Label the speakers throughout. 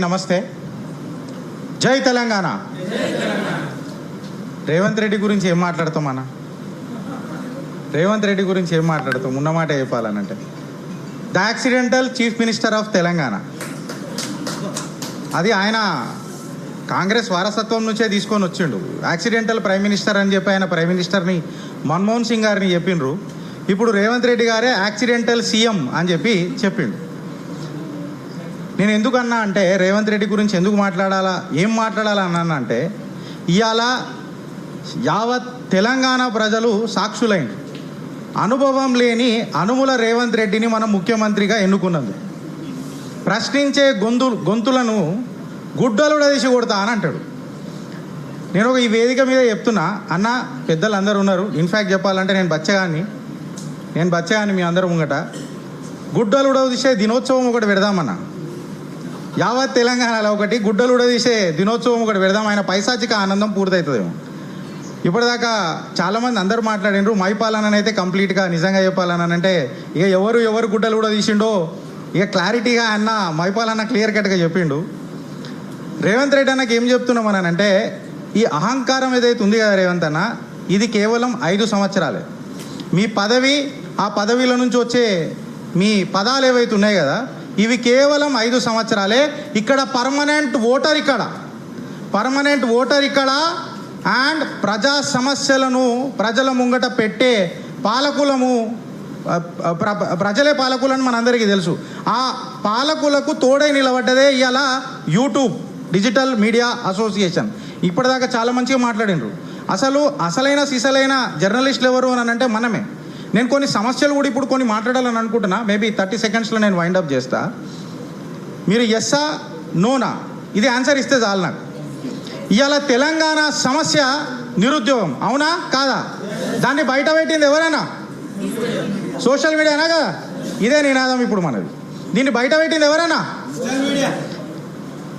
Speaker 1: నమస్తే. జై తెలంగాణ. రేవంత్ రెడ్డి గురించి ఏం మాట్లాడతాం అన్న? రేవంత్ రెడ్డి గురించి ఏం మాట్లాడతాం? ఉన్నమాట చెప్పాలనంటే the accidental chief minister of Telangana. అది ఆయన కాంగ్రెస్ వారసత్వం నుంచే తీసుకొని వచ్చిండు. యాక్సిడెంటల్ ప్రైమ్ మినిస్టర్ అని చెప్పి ఆయన ప్రైమ్ మినిస్టర్ని మన్మోహన్ సింగ్ గారిని చెప్పిండ్రు. ఇప్పుడు రేవంత్ రెడ్డి గారే యాక్సిడెంటల్ సీఎం అని చెప్పి చెప్పిండు. నేను ఎందుకన్నా అంటే రేవంత్ రెడ్డి గురించి ఎందుకు మాట్లాడాలా, ఏం మాట్లాడాలా అన్నా అంటే ఇవాళ యావత్ తెలంగాణ ప్రజలు సాక్షులైన అనుభవం లేని అనుముల రేవంత్ రెడ్డిని మనం ముఖ్యమంత్రిగా ఎన్నుకున్నది. ప్రశ్నించే గొంతులను గుడ్డలు తీసి కొడతా అని అంటాడు. నేను ఈ వేదిక మీద చెప్తున్నా అన్న, పెద్దలు అందరూ ఉన్నారు. ఇన్ఫ్యాక్ట్ చెప్పాలంటే నేను బచ్చగాని మీ అందరూ ముంగట గుడ్డలు తీసే దినోత్సవం ఒకటి పెడదామన్నా. యావత్ తెలంగాణలో ఒకటి గుడ్డలు తీసే దినోత్సవం ఒకటి పెడదాం. ఆయన పైశాచిక ఆనందం పూర్తవుతుందేమో. ఇప్పటిదాకా చాలామంది అందరూ మాట్లాడినరు. మైపాలన అయితే కంప్లీట్గా నిజంగా చెప్పాలని అంటే ఇక ఎవరు గుడ్డలు తీసిండో ఇక క్లారిటీగా అన్న మైపాలన్న క్లియర్ కట్గా చెప్పిండు. రేవంత్ రెడ్డి అన్నకి ఏం చెప్తున్నామనంటే ఈ అహంకారం ఏదైతే ఉంది కదా రేవంత్ అన్న, ఇది కేవలం 5 సంవత్సరాలే. మీ పదవి, ఆ పదవిలో నుంచి వచ్చే మీ పదాలు ఏవైతే ఉన్నాయి కదా, ఇవి కేవలం 5 సంవత్సరాలే. ఇక్కడ పర్మనెంట్ ఓటర్ ఇక్కడ అండ్ ప్రజా సమస్యలను ప్రజల ముంగట పెట్టే పాలకులము, ప్రజలే పాలకులని మనందరికీ తెలుసు. ఆ పాలకులకు తోడై నిలబడ్డదే ఇవాళ యూట్యూబ్ డిజిటల్ మీడియా అసోసియేషన్. ఇప్పటిదాకా చాలా మంచిగా మాట్లాడినరు. అసలైన సిసలైన జర్నలిస్టులు ఎవరు అని అంటే మనమే. నేను కొన్ని సమస్యలు కూడా ఇప్పుడు కొన్ని మాట్లాడాలని అనుకుంటున్నా. మేబీ 30 సెకండ్స్లో నేను వైండప్ చేస్తా. మీరు ఎస్సా నోనా ఇది ఆన్సర్ ఇస్తే చాలు నాకు. ఇవాళ తెలంగాణ సమస్య నిరుద్యోగం, అవునా కాదా? దాన్ని బయట పెట్టింది ఎవరైనా? సోషల్ మీడియానా కదా? ఇదే నినాదం ఇప్పుడు మనది. దీన్ని బయట పెట్టింది ఎవరైనా?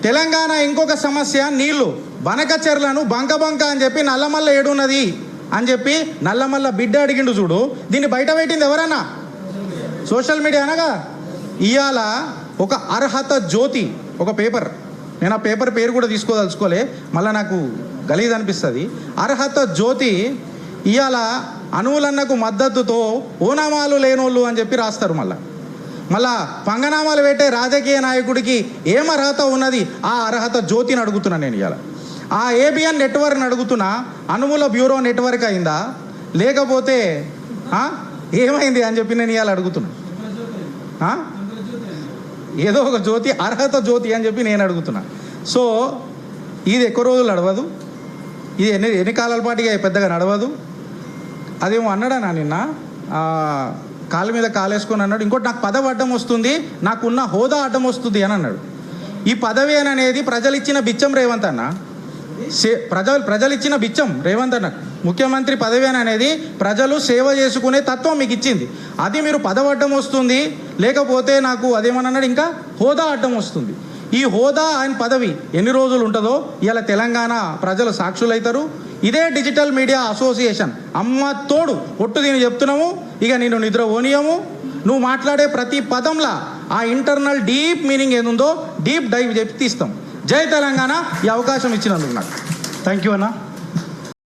Speaker 1: తెలంగాణ ఇంకొక సమస్య నీళ్లు. బనకచెర్లను బంక అని చెప్పి నల్లమల్ల ఏడున్నది అని చెప్పి నల్లమల్ల బిడ్డ అడిగిండు చూడు. దీన్ని బయట పెట్టింది ఎవరన్నా? సోషల్ మీడియా అనగా. ఇవాళ ఒక అర్హత జ్యోతి ఒక పేపర్, నేను ఆ పేపర్ పేరు కూడా తీసుకోదలుచుకోలే, మళ్ళీ నాకు గలీజ్ అనిపిస్తుంది. అర్హత జ్యోతి ఇవాళ అనువులన్నకు మద్దతుతో ఓనామాలు లేనోళ్ళు అని చెప్పి రాస్తారు. మళ్ళా పంగనామాలు పెట్టే రాజకీయ నాయకుడికి ఏం అర్హత ఉన్నది? ఆ అర్హత జ్యోతిని అడుగుతున్నా నేను ఇవాళ. ఆ ఏబిఎన్ నెట్వర్క్ని అడుగుతున్నా, అనుముల బ్యూరో నెట్వర్క్ అయిందా లేకపోతే ఏమైంది అని చెప్పి నేను ఇవాళ అడుగుతున్నా. ఏదో ఒక జ్యోతి, అర్హత జ్యోతి అని చెప్పి నేను అడుగుతున్నా. సో ఇది ఎక్కువ రోజులు నడవదు, ఇది ఎన్ని కాలాల పాటిగా పెద్దగా నడవదు. అదేమో అన్నాడా నిన్న కాళ్ళ మీద కాలేసుకొని అన్నాడు. ఇంకోటి, నాకు పదవి అడ్డం వస్తుంది, నాకున్న హోదా అడ్డం వస్తుంది అని అన్నాడు. ఈ పదవి అనేది ప్రజలు ఇచ్చిన బిచ్చం రేవంత్ అన్న. ప్రజలు ఇచ్చిన బిచ్చం రేవంత్ అన్న. ముఖ్యమంత్రి పదవి అనేది ప్రజలు సేవ చేసుకునే తత్వం మీకు ఇచ్చింది. అది మీరు పదవి అడ్డం వస్తుంది, లేకపోతే నాకు అదేమన్నాడు ఇంకా హోదా అడ్డం వస్తుంది. ఈ హోదా ఆయన పదవి ఎన్ని రోజులు ఉంటుందో ఇలా తెలంగాణ ప్రజలు సాక్షులవుతారు. ఇదే డిజిటల్ మీడియా అసోసియేషన్ అమ్మ తోడు ఒట్టు దీన్ని చెప్తున్నాము. ఇక నేను నిద్ర ఓనియము. నువ్వు మాట్లాడే ప్రతి పదంలా ఆ ఇంటర్నల్ డీప్ మీనింగ్ ఏదుందో డీప్ డైవ్ చెప్పి తీస్తాం. జై తెలంగాణ. ఈ అవకాశం ఇచ్చినందుకు నాకు థ్యాంక్ యూ అన్న.